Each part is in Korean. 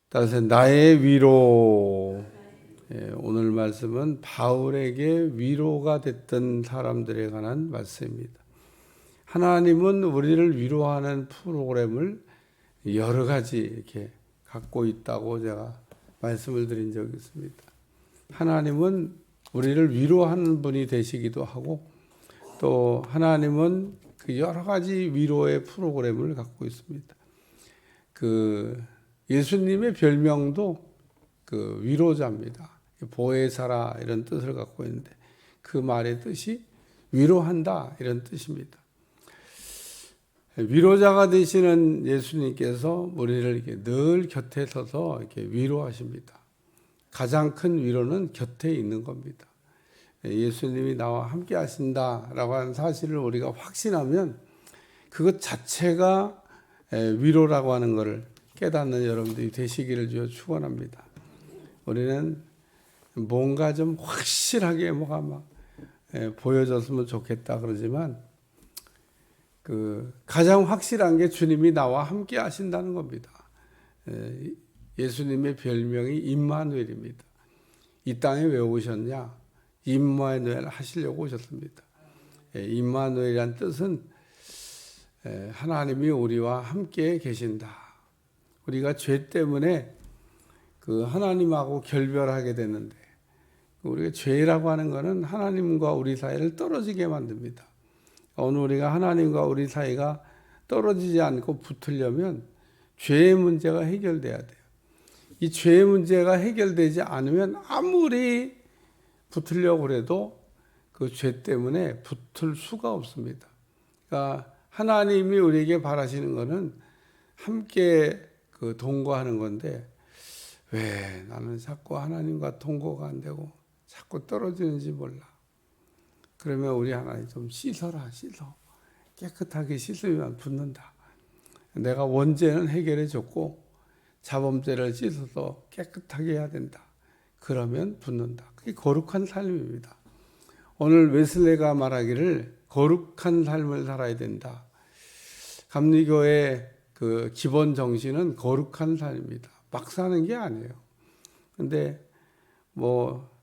따라서 나의 위로. 오늘 말씀은 바울에게 위로가 됐던 사람들에 관한 말씀입니다. 하나님은 우리를 위로하는 프로그램을 여러 가지 이렇게 갖고 있다고 제가 말씀을 드린 적이 있습니다. 하나님은 우리를 위로하는 분이 되시기도 하고, 또 하나님은 그 여러 가지 위로의 프로그램을 갖고 있습니다. 예수님의 별명도 위로자입니다. 보혜사라 이런 뜻을 갖고 있는데, 그 말의 뜻이 위로한다 이런 뜻입니다. 위로자가 되시는 예수님께서 우리를 이렇게 늘 곁에 서서 이렇게 위로하십니다. 가장 큰 위로는 곁에 있는 겁니다. 예수님이 나와 함께 하신다라고 하는 사실을 우리가 확신하면 그것 자체가 위로라고 하는 것을 깨닫는 여러분들이 되시기를 주여 축원합니다. 우리는 뭔가 좀 확실하게 뭐가 막 보여졌으면 좋겠다 그러지만 가장 확실한 게 주님이 나와 함께 하신다는 겁니다. 예수님의 별명이 임마누엘입니다. 이 땅에 왜 오셨냐? 임마누엘 하시려고 오셨습니다. 임마누엘이란 뜻은 하나님이 우리와 함께 계신다. 우리가 죄 때문에 하나님하고 결별하게 됐는데, 우리가 죄라고 하는 것은 하나님과 우리 사이를 떨어지게 만듭니다. 오늘 우리가 하나님과 우리 사이가 떨어지지 않고 붙으려면 죄의 문제가 해결돼야 돼요. 이 죄의 문제가 해결되지 않으면 아무리 붙으려고 해도 그 죄 때문에 붙을 수가 없습니다. 그러니까 하나님이 우리에게 바라시는 것은 함께 동거하는 건데, 왜 나는 자꾸 하나님과 동거가 안 되고 자꾸 떨어지는지 몰라. 그러면 우리 하나님 좀 씻어라, 씻어. 깨끗하게 씻으면 붙는다. 내가 원죄는 해결해 줬고 자범죄를 씻어서 깨끗하게 해야 된다. 그러면 붙는다. 그게 거룩한 삶입니다. 오늘 웨슬레가 말하기를 거룩한 삶을 살아야 된다. 감리교의 기본 정신은 거룩한 삶입니다. 막 사는 게 아니에요. 근데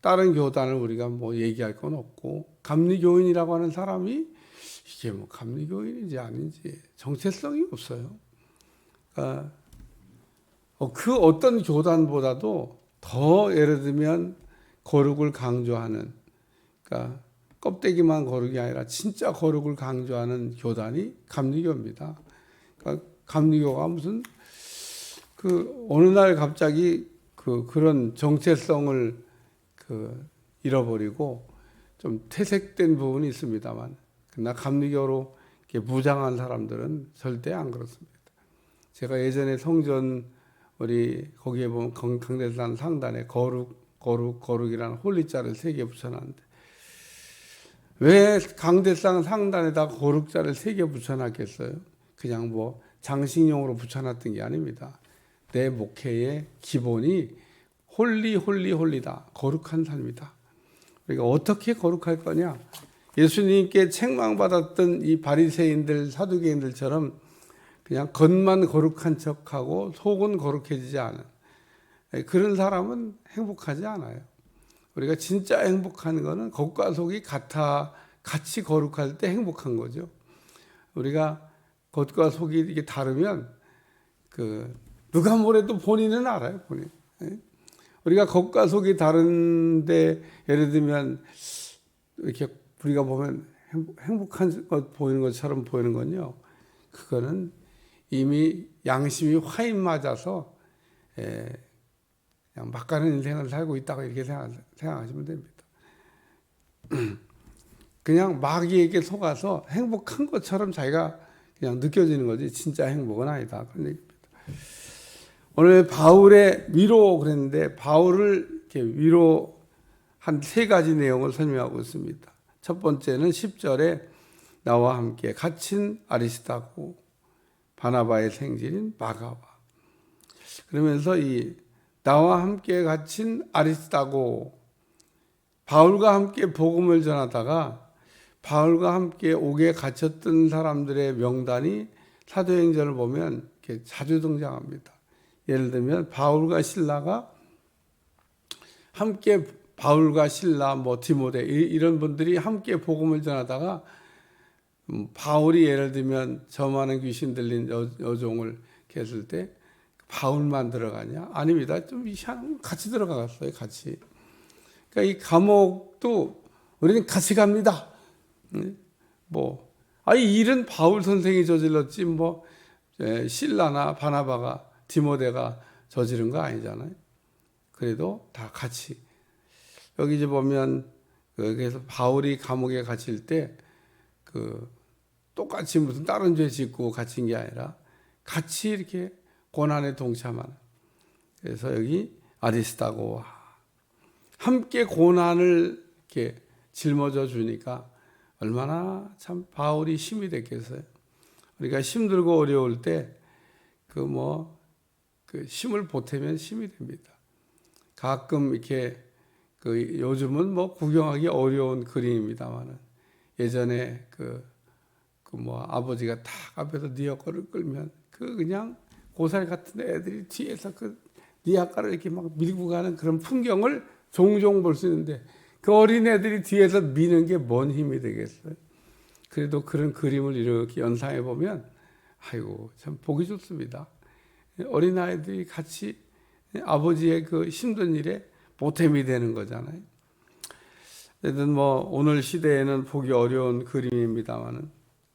다른 교단을 우리가 얘기할 건 없고, 감리교인이라고 하는 사람이 이게 감리교인인지 아닌지 정체성이 없어요. 그러니까 그 어떤 교단보다도 더 예를 들면 거룩을 강조하는, 그러니까 껍데기만 거룩이 아니라 진짜 거룩을 강조하는 교단이 감리교입니다. 그러니까 감리교가 무슨 어느 날 갑자기 그런 정체성을 잃어버리고 좀 퇴색된 부분이 있습니다만, 그러나 감리교로 이렇게 무장한 사람들은 절대 안 그렇습니다. 제가 예전에 성전 우리 거기에 보면 강대산 상단에 거룩이라는 홀리자를 3개 붙여놨는데, 왜 강대상 상단에다 거룩자를 3개 붙여놨겠어요? 그냥 장식용으로 붙여놨던 게 아닙니다. 내 목회의 기본이 홀리다. 거룩한 삶이다. 그러니까 어떻게 거룩할 거냐? 예수님께 책망받았던 이 바리새인들, 사두개인들처럼 그냥 겉만 거룩한 척하고 속은 거룩해지지 않은 그런 사람은 행복하지 않아요. 우리가 진짜 행복한 거는 겉과 속이 같이 거룩할 때 행복한 거죠. 우리가 겉과 속이 이게 다르면 누가 뭐래도 본인은 알아요, 본인. 우리가 겉과 속이 다른데, 예를 들면 이렇게 우리가 보면 행복한 것 보이는 것처럼 보이는 건요, 그거는 이미 양심이 화인 맞아서 그냥 막가는 인생을 살고 있다고 이렇게 생각하시면 됩니다. 그냥 마귀에게 속아서 행복한 것처럼 자기가 그냥 느껴지는 거지 진짜 행복은 아니다. 그런 얘기입니다. 오늘 바울의 위로 그랬는데, 바울을 이렇게 위로한 3가지 내용을 설명하고 있습니다. 첫 번째는 10절에 나와 함께 갇힌 아리스다고, 바나바의 생질인 바가바. 그러면서 이 나와 함께 갇힌 아리스다고, 바울과 함께 복음을 전하다가 바울과 함께 옥에 갇혔던 사람들의 명단이 사도행전을 보면 이렇게 자주 등장합니다. 예를 들면 바울과 신라가 함께, 바울과 신라, 뭐 디모데 이런 분들이 함께 복음을 전하다가 바울이 예를 들면 저 많은 귀신 들린 여종을 했을 때 바울만 들어가냐? 아닙니다. 좀 같이 들어갔어요. 같이. 그러니까 이 감옥도 우리는 같이 갑니다. 뭐, 이 일은 바울 선생이 저질렀지 뭐 신라나 바나바가, 디모데가 저지른 거 아니잖아요. 그래도 다 같이. 여기 이제 보면 그래서 바울이 감옥에 갇힐 때 똑같이 무슨 다른 죄 짓고 갇힌 게 아니라 같이 이렇게 고난에 동참하는. 그래서 여기 아리스다고와 함께 고난을 이렇게 짊어져 주니까 얼마나 참 바울이 힘이 됐겠어요. 우리가 힘들고 어려울 때 힘을 보태면 힘이 됩니다. 가끔 이렇게 요즘은 뭐 구경하기 어려운 그림입니다만은 예전에 아버지가 탁 앞에서 니아까를 끌면 그냥 고사리 같은 애들이 뒤에서 니아까를 이렇게 막 밀고 가는 그런 풍경을 종종 볼 수 있는데 그 어린 애들이 뒤에서 미는 게 뭔 힘이 되겠어요? 그래도 그런 그림을 이렇게 연상해 보면 아이고 참 보기 좋습니다. 어린 아이들이 같이 아버지의 그 힘든 일에 보탬이 되는 거잖아요. 어쨌든 뭐 오늘 시대에는 보기 어려운 그림입니다만은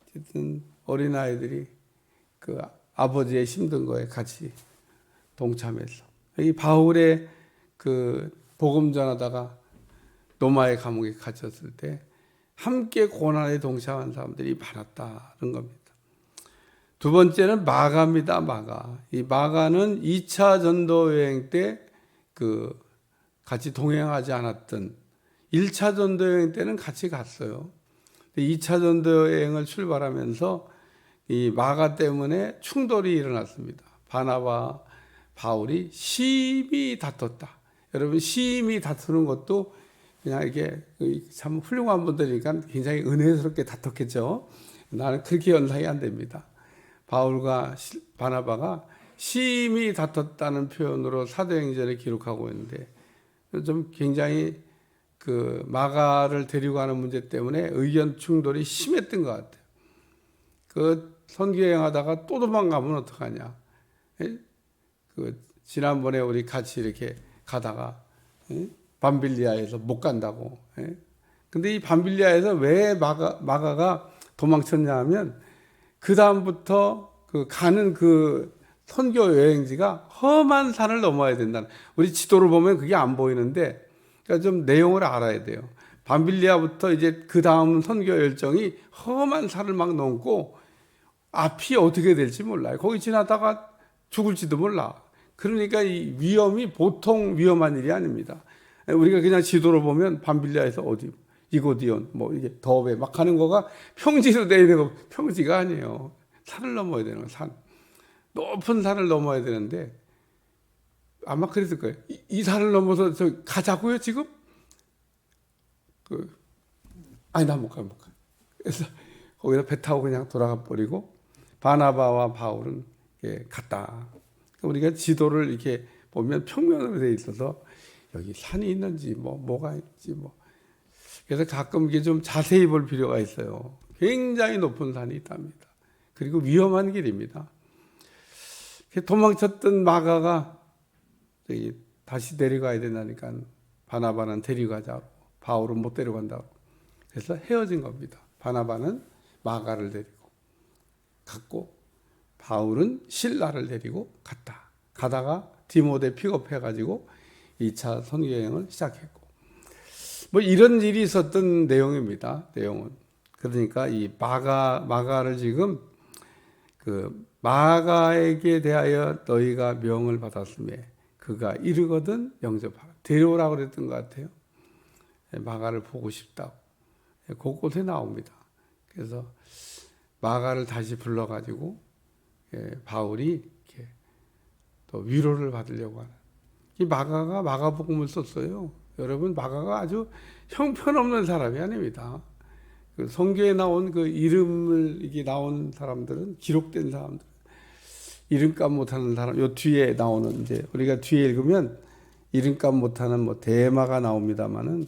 어쨌든 어린 아이들이 아버지의 힘든 거에 같이 동참해서 이 바울의 복음 전하다가 로마의 감옥에 갇혔을 때 함께 고난에 동참한 사람들이 많았다는 겁니다. 두 번째는 마가입니다. 마가. 이 마가는 2차 전도 여행 때 같이 동행하지 않았던 1차 전도 여행 때는 같이 갔어요. 2차 전도 여행을 출발하면서 이 마가 때문에 충돌이 일어났습니다. 바나바, 바울이 심히 다퉜다. 여러분 심히 다투는 것도 그냥 이게 참 훌륭한 분들이니까 굉장히 은혜스럽게 다퉜겠죠. 나는 그렇게 연상이 안 됩니다. 바울과 바나바가 심히 다퉜다는 표현으로 사도행전에 기록하고 있는데 좀 굉장히 마가를 데리고 가는 문제 때문에 의견 충돌이 심했던 것 같아요. 선교여행하다가 또 도망가면 어떡하냐. 지난번에 우리 같이 이렇게 가다가 밤빌리아에서 못 간다고. 근데 이 밤빌리아에서 왜 마가가 도망쳤냐 하면 그 다음부터 가는 선교 여행지가 험한 산을 넘어야 된다는. 우리 지도를 보면 그게 안 보이는데, 그러니까 좀 내용을 알아야 돼요. 밤빌리아부터 이제 그 다음 선교 열정이 험한 산을 막 넘고 앞이 어떻게 될지 몰라요. 거기 지나다가 죽을지도 몰라. 그러니까 이 위험이 보통 위험한 일이 아닙니다. 우리가 그냥 지도를 보면 밤빌리아에서 어디, 이고디온, 뭐 이게 더베 막 가는 거가 평지로 내리는 거 평지가 아니에요. 산을 넘어야 되는 거, 산. 높은 산을 넘어야 되는데 아마 그랬을 거예요. 이 산을 넘어서 저 가자고요 지금? 아니 나 못 가. 그래서 거기서 배 타고 그냥 돌아가 버리고 바나바와 바울은 갔다. 우리가 지도를 이렇게 보면 평면으로 돼 있어서 여기 산이 있는지 뭐가 있는지 그래서 가끔 이게 좀 자세히 볼 필요가 있어요. 굉장히 높은 산이 있답니다. 그리고 위험한 길입니다. 도망쳤던 마가가 다시 데려가야 된다니까 바나바는 데려가자고, 바울은 못 데려간다고. 그래서 헤어진 겁니다. 바나바는 마가를 데리고 갔고 바울은 신라를 데리고 갔다. 가다가 디모데 픽업해가지고 2차 선교여행을 시작했고 이런 일이 있었던 내용입니다. 내용은. 그러니까 이 마가를 지금 마가에게 대하여 너희가 명을 받았음에 그가 이르거든 영접하라. 데려오라고 그랬던 것 같아요. 마가를 보고 싶다고. 곳곳에 나옵니다. 그래서 마가를 다시 불러가지고 바울이 이렇게 또 위로를 받으려고 하는. 이 마가가 마가복음을 썼어요. 여러분 마가가 아주 형편없는 사람이 아닙니다. 성경에 나온 이름을 이게 나온 사람들은 기록된 사람들 이름값 못하는 사람, 요 뒤에 나오는 이제 우리가 뒤에 읽으면 이름값 못하는 뭐 대마가 나옵니다만은,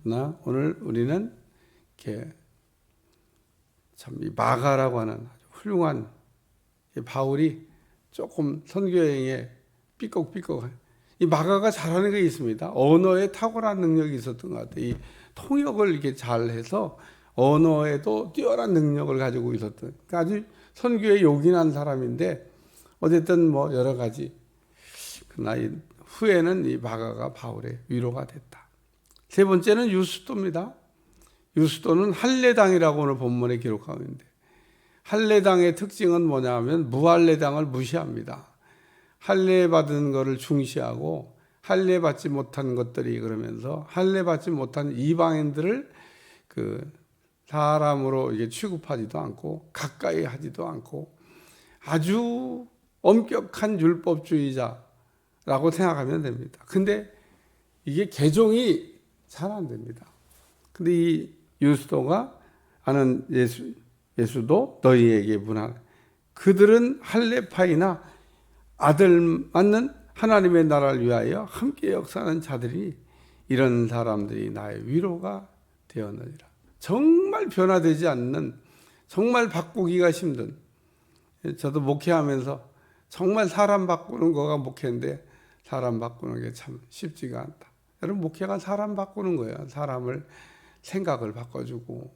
그러나 오늘 우리는 이렇게 참 이 마가라고 하는 아주 훌륭한 바울이 조금 선교 여행에 삐걱삐걱, 이 마가가 잘하는 게 있습니다. 언어에 탁월한 능력이 있었던 것 같아요. 이 통역을 이렇게 잘해서 언어에도 뛰어난 능력을 가지고 있었던, 그러니까 아주 선교에 요긴한 사람인데, 어쨌든 뭐 여러 가지, 그러나 후에는 이 마가가 바울의 위로가 됐다. 세 번째는 유스도입니다. 유스도는 할례당이라고 오늘 본문에 기록하고 있는데, 할례당의 특징은 뭐냐 하면 무할례당을 무시합니다. 할례 받은 것을 중시하고 할례 받지 못한 것들이, 그러면서 할례 받지 못한 이방인들을 그 사람으로 이게 취급하지도 않고 가까이 하지도 않고 아주 엄격한 율법주의자라고 생각하면 됩니다. 근데 이게 개종이 잘 안 됩니다. 근데 이 유스도가 아는 예수도 너희에게 문하라. 그들은 할례파이나 아들 맞는 하나님의 나라를 위하여 함께 역사하는 자들이, 이런 사람들이 나의 위로가 되었느니라. 정말 변화되지 않는, 정말 바꾸기가 힘든, 저도 목회하면서 정말 사람 바꾸는 거가 목회인데 사람 바꾸는 게 참 쉽지가 않다. 여러분, 목회가 사람 바꾸는 거예요. 사람을 생각을 바꿔주고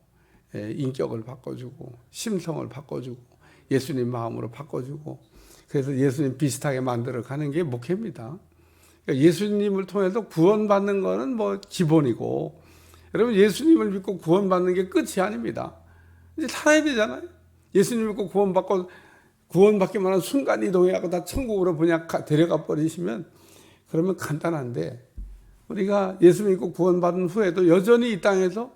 인격을 바꿔주고 심성을 바꿔주고 예수님 마음으로 바꿔주고, 그래서 예수님 비슷하게 만들어 가는 게 목회입니다. 그러니까 예수님을 통해서 구원받는 거는 뭐 기본이고, 여러분 예수님을 믿고 구원받는 게 끝이 아닙니다. 이제 살아야 되잖아요. 예수님 믿고 구원받기만 한 순간 이동해가고 다 천국으로 그냥 데려가 버리시면, 그러면 간단한데, 우리가 예수 믿고 구원받은 후에도 여전히 이 땅에서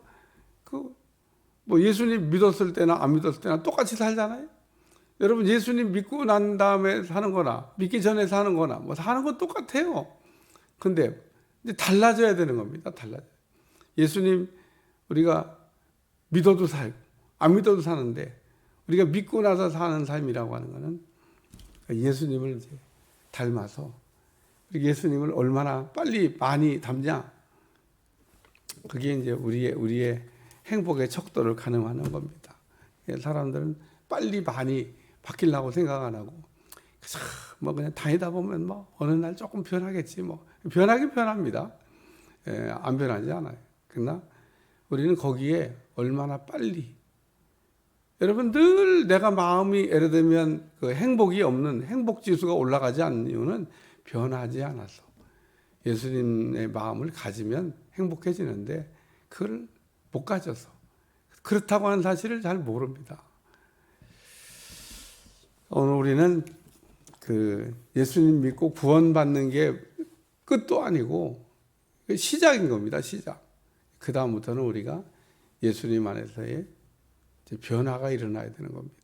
뭐 예수님 믿었을 때나 안 믿었을 때나 똑같이 살잖아요. 여러분, 예수님 믿고 난 다음에 사는 거나 믿기 전에 사는 거나 뭐 사는 건 똑같아요. 근데 이제 달라져야 되는 겁니다. 달라져요. 예수님 우리가 믿어도 살고 안 믿어도 사는데, 우리가 믿고 나서 사는 삶이라고 하는 거는 예수님을 이제 닮아서 예수님을 얼마나 빨리 많이 닮냐, 그게 이제 우리의 행복의 척도를 가늠하는 겁니다. 사람들은 빨리 많이 바뀌려고 생각 안 하고, 뭐 그냥 다니다 보면 뭐 어느 날 조금 변하겠지, 뭐 변하긴 변합니다. 안 변하지 않아요. 그러나 우리는 거기에 얼마나 빨리, 여러분 늘 내가 마음이 예를 들면 그 행복이 없는, 행복 지수가 올라가지 않는 이유는 변하지 않아서, 예수님의 마음을 가지면 행복해지는데 그걸 못 가져서 그렇다고 하는 사실을 잘 모릅니다. 오늘 우리는 그 예수님 믿고 구원받는 게 끝도 아니고 시작인 겁니다. 시작. 그 다음부터는 우리가 예수님 안에서의 변화가 일어나야 되는 겁니다.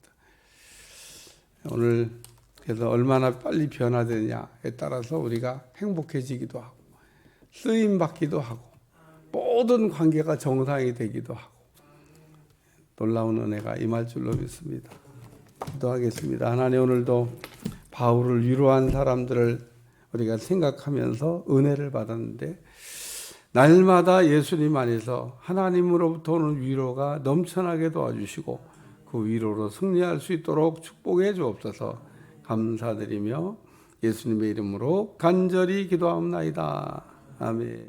오늘 그래서 얼마나 빨리 변화되냐에 따라서 우리가 행복해지기도 하고 쓰임 받기도 하고 모든 관계가 정상이 되기도 하고 놀라운 은혜가 임할 줄로 믿습니다. 기도하겠습니다. 하나님, 오늘도 바울을 위로한 사람들을 우리가 생각하면서 은혜를 받았는데, 날마다 예수님 안에서 하나님으로부터 오는 위로가 넘쳐나게 도와주시고 그 위로로 승리할 수 있도록 축복해 주옵소서. 감사드리며 예수님의 이름으로 간절히 기도하옵나이다. 아멘.